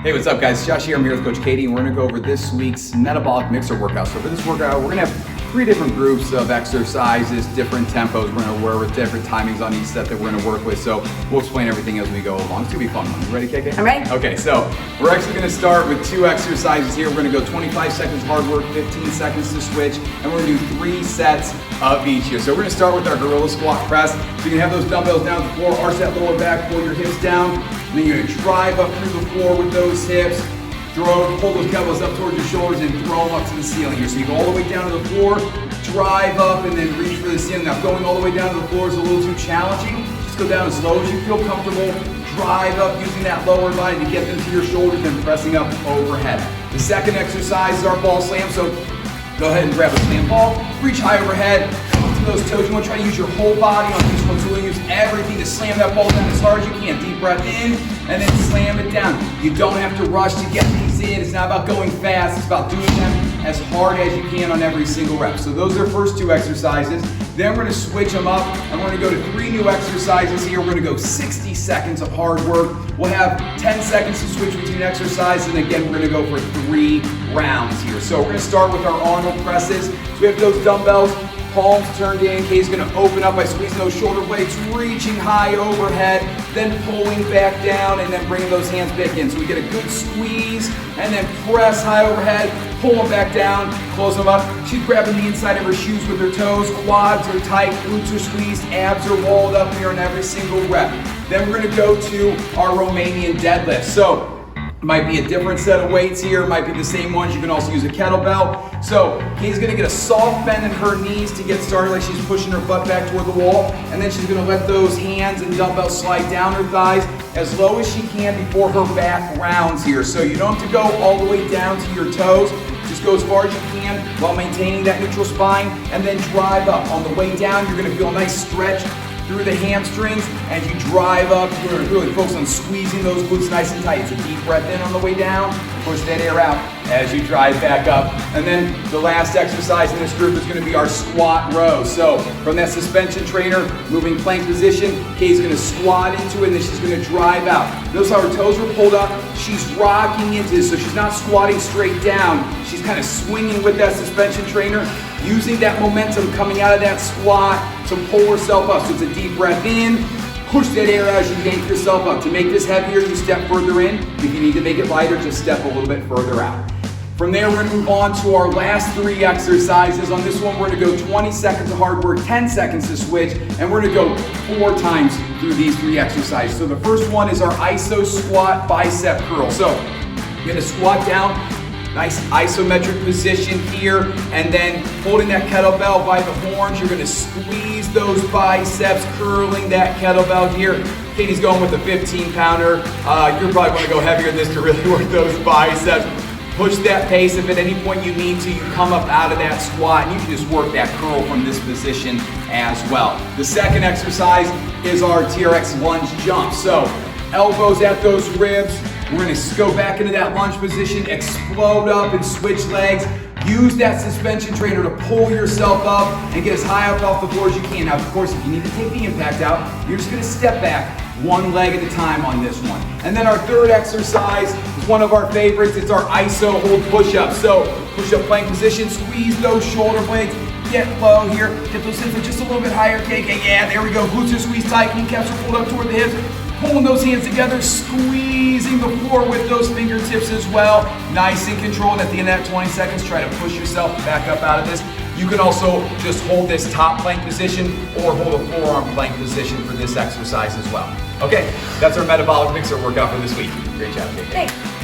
Hey, what's up guys? Josh here. I'm here with Coach Katie and we're gonna go over this week's Metabolic Mixer workout. So for this workout, we're gonna have 3 different groups of exercises, different tempos we're gonna work with, different timings on each set that we're gonna work with. So we'll explain everything as we go along. It's gonna be a fun one. You ready, KK? I'm ready. Okay, so we're actually gonna start with 2 exercises here. We're gonna go 25 seconds hard work, 15 seconds to switch, and we're gonna do 3 sets of each here. So we're gonna start with our gorilla squat press. So you can have those dumbbells down to the floor, arch that lower back, pull your hips down, and then you're gonna drive up through the floor with those hips. Pull those kettlebells up towards your shoulders and throw them up to the ceiling here. So you go all the way down to the floor, drive up, and then reach for the ceiling. Now going all the way down to the floor is a little too challenging. Just go down as low as you feel comfortable. Drive up using that lower body to get them to your shoulders and pressing up overhead. The second exercise is our ball slam. So go ahead and grab a slam ball, reach high overhead, to those toes. You want to try to use your whole body on each one. So we'll use everything to slam that ball down as hard as you can. Deep breath in and then slam it down. You don't have to rush to get these in. It's not about going fast. It's about doing them as hard as you can on every single rep. So those are the first 2 exercises. Then we're going to switch them up and we're going to go to 3 new exercises here. We're going to go 60 seconds of hard work. We'll have 10 seconds to switch between exercises, and again, we're going to go for 3 rounds here. So we're going to start with our Arnold presses. So we have those dumbbells, palms turned in. Kay's going to open up by squeezing those shoulder blades, reaching high overhead, then pulling back down, and then bringing those hands back in. So we get a good squeeze, and then press high overhead, pull them back down, close them up. She's grabbing the inside of her shoes with her toes, quads are tight, glutes are squeezed, abs are walled up here on every single rep. Then we're going to go to our Romanian deadlift. So it might be a different set of weights here, it might be the same ones. You can also use a kettlebell. So Kay's gonna get a soft bend in her knees to get started, like she's pushing her butt back toward the wall. And then she's gonna let those hands and dumbbells slide down her thighs as low as she can before her back rounds here. So you don't have to go all the way down to your toes. Just go as far as you can while maintaining that neutral spine, and then drive up. On the way down, you're gonna feel a nice stretch through the hamstrings as you drive up. You're going to really focus on squeezing those glutes nice and tight. It's a deep breath in on the way down, push that air out as you drive back up. And then the last exercise in this group is going to be our squat row. So from that suspension trainer, moving plank position, Kay's going to squat into it, and then she's going to drive out. Notice how her toes are pulled up. She's rocking into this, so she's not squatting straight down. She's kind of swinging with that suspension trainer, using that momentum coming out of that squat to pull herself up. So it's a deep breath in, push that air out as you yank yourself up. To make this heavier, you step further in. If you need to make it lighter, just step a little bit further out. From there, we're gonna move on to our last 3 exercises. On this one, we're gonna go 20 seconds of hard work, 10 seconds to switch, and we're gonna go 4 times through these 3 exercises. So the first one is our iso squat bicep curl. So you're gonna squat down, nice isometric position here, and then holding that kettlebell by the horns, you're gonna squeeze those biceps, curling that kettlebell here. Katie's going with a 15-pounder. You're probably gonna go heavier than this to really work those biceps. Push that pace. If at any point you need to, you come up out of that squat, and you can just work that curl from this position as well. The second exercise is our TRX Lunge Jump. So elbows at those ribs. We're gonna go back into that lunge position, explode up and switch legs. Use that suspension trainer to pull yourself up and get as high up off the floor as you can. Now, of course, if you need to take the impact out, you're just gonna step back 1 leg at a time on this one. And then our third exercise is one of our favorites. It's our iso hold push-up. So push-up plank position, squeeze those shoulder blades, get low here, get those hips just a little bit higher, KK. Yeah, there we go. Glutes are squeezed tight, kneecaps are pulled up toward the hips. Pulling those hands together, squeezing the floor with those fingertips as well. Nice and controlled. At the end of that 20 seconds, try to push yourself back up out of this. You can also just hold this top plank position or hold a forearm plank position for this exercise as well. Okay, that's our Metabolic Mixer workout for this week. Great job, Kate. Thanks.